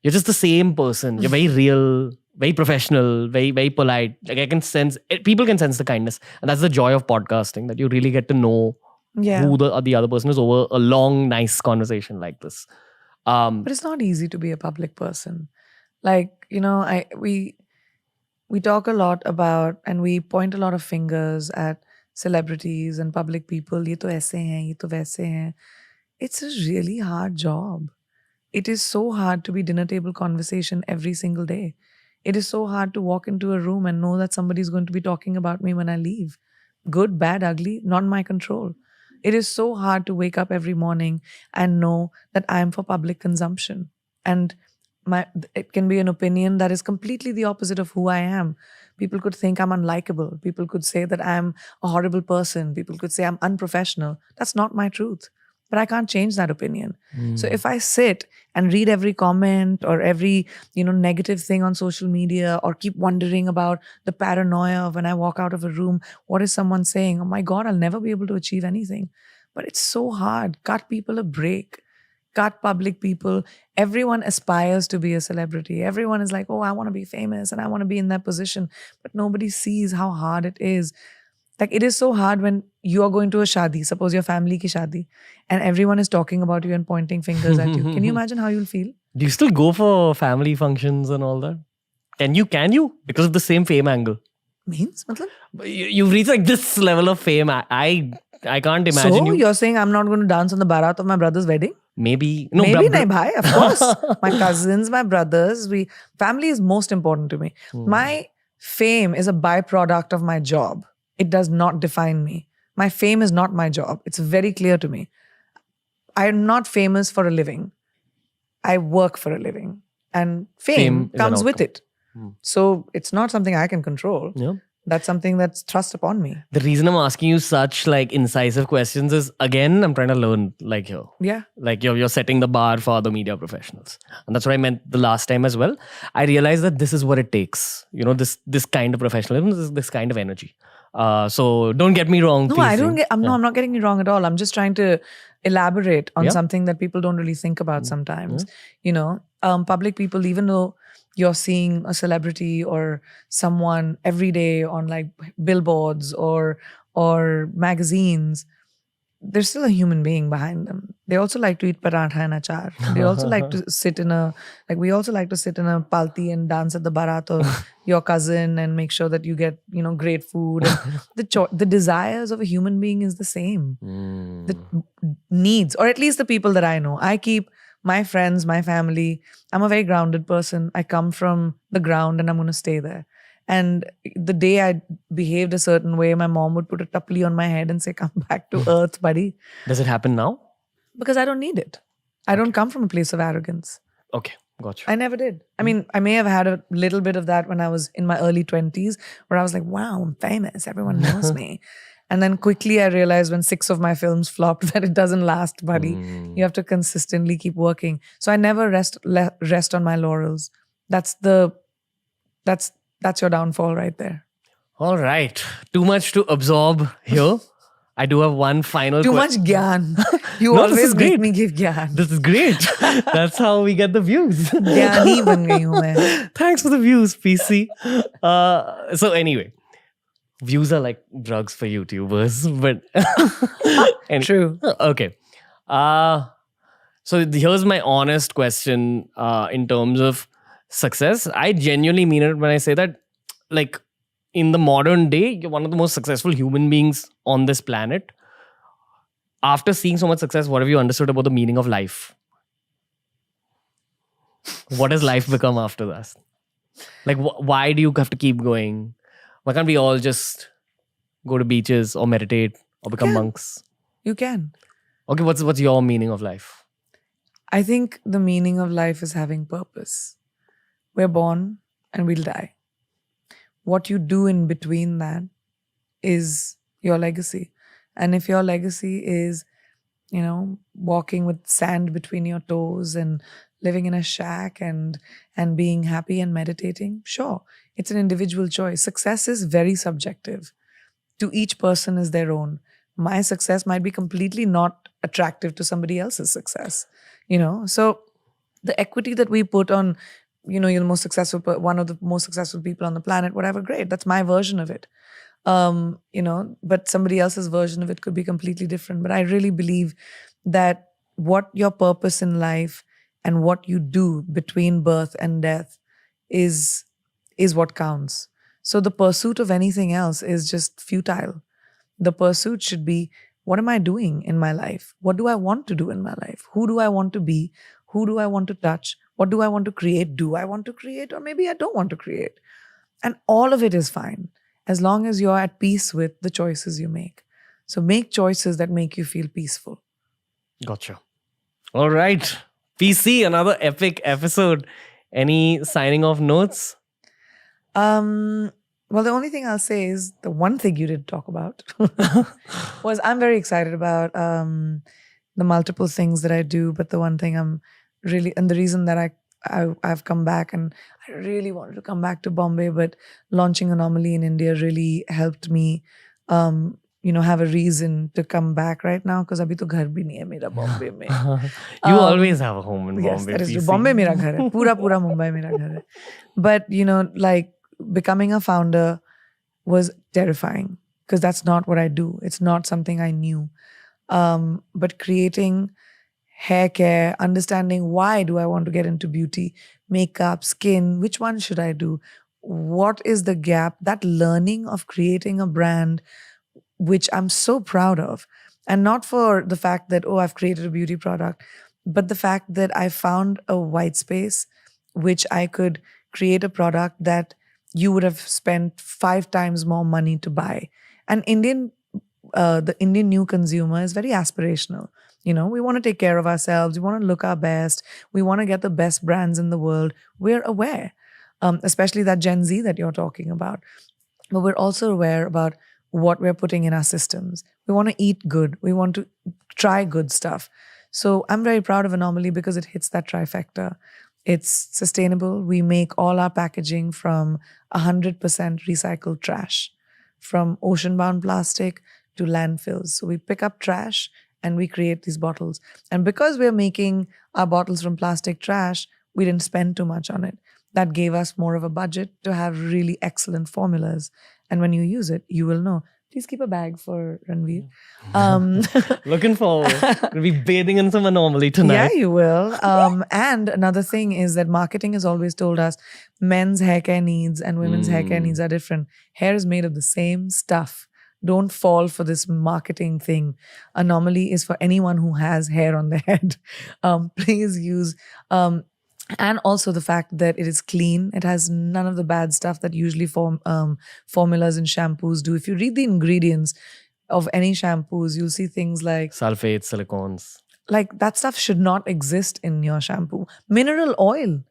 Speaker 2: you're just the same person. You're very real, very professional, very, very polite. I can sense, people can sense the kindness. And that's the joy of podcasting, that you really get to know who the other person is over a long, nice conversation like this.
Speaker 1: But it's not easy to be a public person. We talk a lot about and we point a lot of fingers at celebrities and public people. Ye to aise hain, ye to waise hain. It's a really hard job. It is so hard to be dinner table conversation every single day. It is so hard to walk into a room and know that somebody is going to be talking about me when I leave. Good, bad, ugly, not in my control. It is so hard to wake up every morning and know that I am for public consumption. And it can be an opinion that is completely the opposite of who I am. People could think I'm unlikable. People could say that I'm a horrible person. People could say I'm unprofessional. That's not my truth. but I can't change that opinion. So if I sit and read every comment or every, negative thing on social media, or keep wondering about the paranoia of when I walk out of a room, what is someone saying? Oh my God, I'll never be able to achieve anything. But it's so hard. Cut people a break. Cut public people. Everyone aspires to be a celebrity. Everyone is like, oh, I want to be famous and I want to be in that position. But nobody sees how hard it is. Like, it is so hard when you are going to a shadi, suppose your family ki shadi, and everyone is talking about you and pointing fingers at you. Can you imagine how you'll feel?
Speaker 2: Do you still go for family functions and all that? Can you? Because of the same fame angle.
Speaker 1: Means? Matlab?
Speaker 2: You've reached like this level of fame. I can't imagine
Speaker 1: So
Speaker 2: you.
Speaker 1: you're saying I'm not going to dance on the barat of my brother's wedding?
Speaker 2: Maybe. No,
Speaker 1: Maybe nahi, bhai, of course. My cousins, my brothers, family is most important to me. My fame is a byproduct of my job. It does not define me. My fame is not my job. It's very clear to me. I am not famous for a living. I work for a living. And fame
Speaker 2: is an
Speaker 1: comes with
Speaker 2: outcome.
Speaker 1: it. So it's not something I can control.
Speaker 2: Yeah.
Speaker 1: That's something that's thrust upon me.
Speaker 2: The reason I'm asking you such like incisive questions is, again, I'm trying to learn like here.
Speaker 1: Yeah.
Speaker 2: Like you're setting the bar for other media professionals. And that's what I meant the last time as well. I realized that this is what it takes. This kind of professionalism, this kind of energy. So don't get me wrong.
Speaker 1: No,
Speaker 2: please,
Speaker 1: I don't get. I'm not getting you wrong at all. I'm just trying to elaborate on
Speaker 2: Yeah.
Speaker 1: something that people don't really think about sometimes. Public people, even though you're seeing a celebrity or someone every day on like billboards or magazines, there's still a human being behind them. They also like to eat paratha and achar. They also like to sit we also like to sit in a palti and dance at the barat of your cousin and make sure that you get, great food. And the desires of a human being is the same. The needs, or at least the people that I know. I keep my friends, my family. I'm a very grounded person. I come from the ground and I'm going to stay there. And the day I behaved a certain way, my mom would put a tapli on my head and say, come back to earth, buddy.
Speaker 2: Does it happen now?
Speaker 1: Because I don't need it. I don't come from a place of arrogance.
Speaker 2: Okay, gotcha.
Speaker 1: I never did. I mean, I may have had a little bit of that when I was in my early 20s, where I was like, wow, I'm famous. Everyone knows me. And then quickly I realized when 6 of my films flopped that it doesn't last, buddy. You have to consistently keep working. So I never rest on my laurels. That's your downfall right there.
Speaker 2: All right. Too much to absorb here. I do have one final
Speaker 1: Too much gyan. You
Speaker 2: No, this is
Speaker 1: always make
Speaker 2: great.
Speaker 1: me give gyan.
Speaker 2: This is great. That's how we get the views.
Speaker 1: Gyani ban gayi hu main.
Speaker 2: Thanks for the views, PC. So anyway, views are like drugs for YouTubers, but
Speaker 1: True.
Speaker 2: Okay. So here's my honest question in terms of success. I genuinely mean it when I say that, like, in the modern day, you're one of the most successful human beings on this planet. After seeing so much success, what have you understood about the meaning of life? What has life become after that? Like, why do you have to keep going? Why can't we all just go to beaches or meditate or become monks?
Speaker 1: You can.
Speaker 2: Okay, what's your meaning of life?
Speaker 1: I think the meaning of life is having purpose. We're born and we'll die. What you do in between that is your legacy. And if your legacy is, walking with sand between your toes and living in a shack and being happy and meditating, sure, it's an individual choice. Success is very subjective. To each person is their own. My success might be completely not attractive to somebody else's success. So the equity that we put on, you're the most successful, one of the most successful people on the planet, whatever, great. That's my version of it. But somebody else's version of it could be completely different. But I really believe that what your purpose in life and what you do between birth and death is what counts. So the pursuit of anything else is just futile. The pursuit should be, what am I doing in my life? What do I want to do in my life? Who do I want to be? Who do I want to touch? What do I want to create? Do I want to create? Or maybe I don't want to create. And all of it is fine, as long as you're at peace with the choices you make. So make choices that make you feel peaceful.
Speaker 2: Gotcha. All right. PC, another epic episode. Any signing off notes?
Speaker 1: Well, the only thing I'll say is the one thing you didn't talk about was I'm very excited about the multiple things that I do, but the one thing I'm really, and the reason that I've come back, and I really wanted to come back to Bombay, but launching Anomaly in India really helped me, have a reason to come back right now, because abhi to ghar bhi nahi hai mera Bombay mein.
Speaker 2: You
Speaker 1: Um,
Speaker 2: always have a home in
Speaker 1: yes,
Speaker 2: Bombay,
Speaker 1: that is true.
Speaker 2: PC.
Speaker 1: Bombay mera ghar hai. Pura Mumbai mera ghar hai. But, like becoming a founder was terrifying, because that's not what I do. It's not something I knew. But creating hair care, understanding why do I want to get into beauty, makeup, skin, which one should I do? What is the gap? That learning of creating a brand, which I'm so proud of. And not for the fact that, oh, I've created a beauty product, but the fact that I found a white space which I could create a product that you would have spent 5 times more money to buy. And the Indian new consumer is very aspirational. We want to take care of ourselves. We want to look our best. We want to get the best brands in the world. We're aware, especially that Gen Z that you're talking about. But we're also aware about what we're putting in our systems. We want to eat good. We want to try good stuff. So I'm very proud of Anomaly because it hits that trifecta. It's sustainable. We make all our packaging from 100% recycled trash, from ocean-bound plastic to landfills. So we pick up trash and we create these bottles. And because we're making our bottles from plastic trash, we didn't spend too much on it. That gave us more of a budget to have really excellent formulas. And when you use it, you will know. Please keep a bag for Ranveer.
Speaker 2: Looking forward. We'll be bathing in some Anomaly tonight.
Speaker 1: Yeah, you will. And another thing is that marketing has always told us men's hair care needs and women's hair care needs are different. Hair is made of the same stuff. Don't fall for this marketing thing. Anomaly is for anyone who has hair on their head. Please use... and also the fact that it is clean. It has none of the bad stuff that usually formulas and shampoos do. If you read the ingredients of any shampoos, you'll see things like...
Speaker 2: Sulfates, silicones.
Speaker 1: Like that stuff should not exist in your shampoo. Mineral oil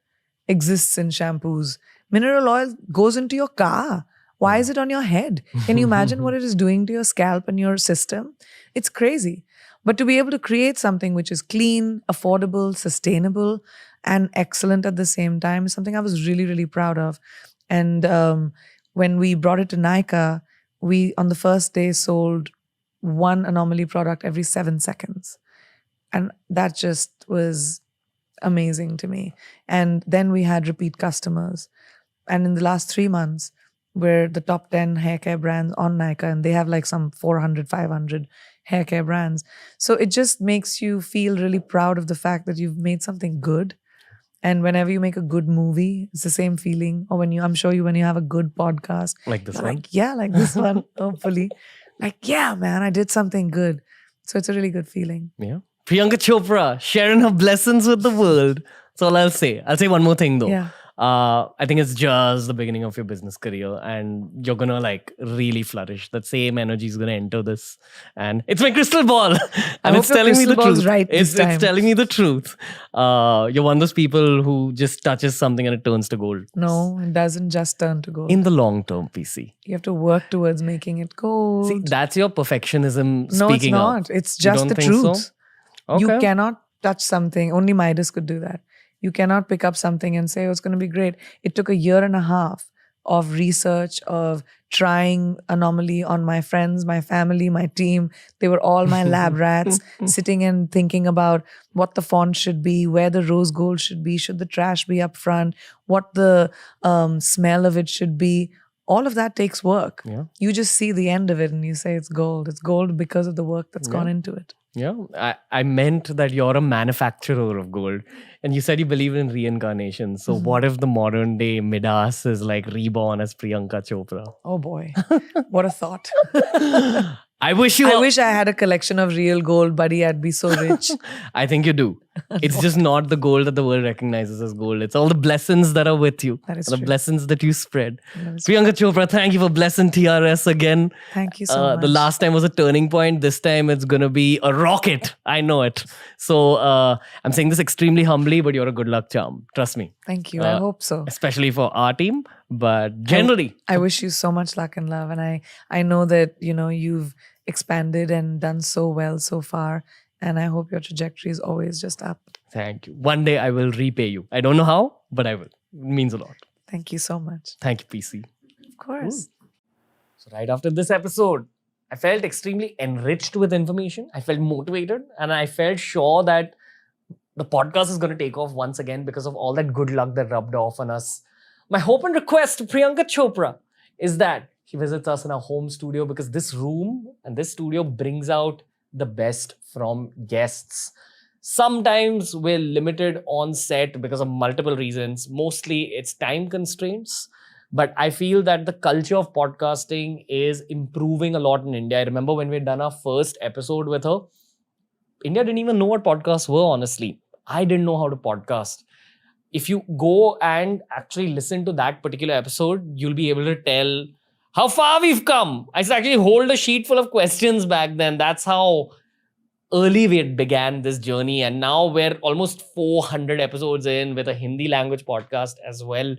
Speaker 1: exists in shampoos. Mineral oil goes into your car. Why is it on your head? Can you imagine what it is doing to your scalp and your system? It's crazy. But to be able to create something which is clean, affordable, sustainable, and excellent at the same time is something I was really, really proud of. And when we brought it to Nykaa, we, on the first day, sold one Anomaly product every 7 seconds. And that just was amazing to me. And then we had repeat customers. And in the last 3 months, we're the top 10 hair care brands on Nykaa, and they have like some 400, 500 hair care brands. So it just makes you feel really proud of the fact that you've made something good. And whenever you make a good movie, it's the same feeling. Or when you have a good podcast.
Speaker 2: Like this one?
Speaker 1: Like, yeah, like this one, hopefully. Like, yeah, man, I did something good. So it's a really good feeling.
Speaker 2: Yeah. Priyanka Chopra sharing her blessings with the world. That's all I'll say. I'll say one more thing though.
Speaker 1: Yeah.
Speaker 2: I think it's just the beginning of your business career and you're gonna like really flourish. That same energy is gonna enter this. And it's my crystal ball. And it's telling me the truth.
Speaker 1: Right
Speaker 2: it's telling me the truth. You're one of those people who just touches something and it turns to gold.
Speaker 1: No, it doesn't just turn to gold.
Speaker 2: In the long term, PC.
Speaker 1: You have to work towards making it gold.
Speaker 2: See, that's your perfectionism
Speaker 1: No,
Speaker 2: speaking
Speaker 1: it's
Speaker 2: up.
Speaker 1: not. It's just the
Speaker 2: think
Speaker 1: truth.
Speaker 2: So? Okay.
Speaker 1: You cannot touch something. Only Midas could do that. You cannot pick up something and say, oh, it's going to be great. It took 1.5 years of research, of trying Anomaly on my friends, my family, my team. They were all my lab rats, sitting and thinking about what the font should be, where the rose gold should be, should the trash be up front, what the smell of it should be. All of that takes work.
Speaker 2: Yeah.
Speaker 1: You just see the end of it and you say it's gold. It's gold because of the work that's gone into it.
Speaker 2: Yeah, I meant that you're a manufacturer of gold. And you said you believe in reincarnation. So what if the modern day Midas is like reborn as Priyanka Chopra?
Speaker 1: Oh boy, what a thought.
Speaker 2: I wish
Speaker 1: I had a collection of real gold, buddy. I'd be so rich.
Speaker 2: I think you do. It's just not the gold that the world recognizes as gold. It's all the blessings that are with you.
Speaker 1: That is
Speaker 2: the
Speaker 1: true.
Speaker 2: blessings that you spread. Priyanka Chopra, thank you for blessing TRS again.
Speaker 1: Thank you so much.
Speaker 2: The last time was a turning point. This time it's going to be a rocket. I know it. So I'm saying this extremely humbly, but you're a good luck charm. Trust me.
Speaker 1: Thank you. I hope so.
Speaker 2: Especially for our team, but generally.
Speaker 1: I wish you so much luck and love. And I know that, you've expanded and done so well so far. And I hope your trajectory is always just up.
Speaker 2: Thank you. One day I will repay you. I don't know how, but I will. It means a lot.
Speaker 1: Thank you so much.
Speaker 2: Thank you, PC.
Speaker 1: Of course.
Speaker 2: So right after this episode, I felt extremely enriched with information. I felt motivated, and I felt sure that the podcast is going to take off once again because of all that good luck that rubbed off on us. My hope and request to Priyanka Chopra is that she visits us in our home studio, because this room and this studio brings out the best from guests. Sometimes we're limited on set because of multiple reasons. Mostly it's time constraints. But I feel that the culture of podcasting is improving a lot in India. I remember when we had done our first episode with her, India didn't even know what podcasts were, honestly. I didn't know how to podcast. If you go and actually listen to that particular episode, you'll be able to tell how far we've come. I used to actually hold a sheet full of questions back then. That's how early we had began this journey. And now we're almost 400 episodes in with a Hindi language podcast as well.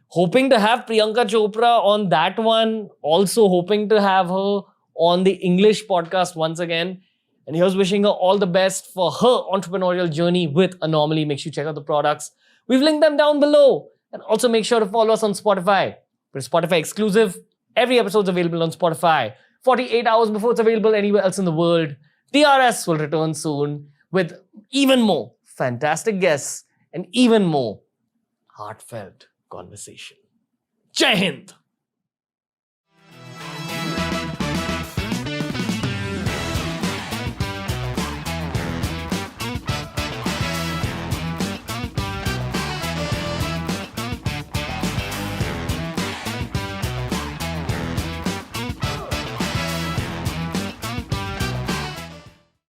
Speaker 2: Hoping to have Priyanka Chopra on that one. Also hoping to have her on the English podcast once again. And here's wishing her all the best for her entrepreneurial journey with Anomaly. Make sure you check out the products. We've linked them down below. And also make sure to follow us on Spotify. We're Spotify exclusive. Every episode's available on Spotify 48 hours before it's available anywhere else in the world. TRS will return soon with even more fantastic guests and even more heartfelt conversation. Jai Hind!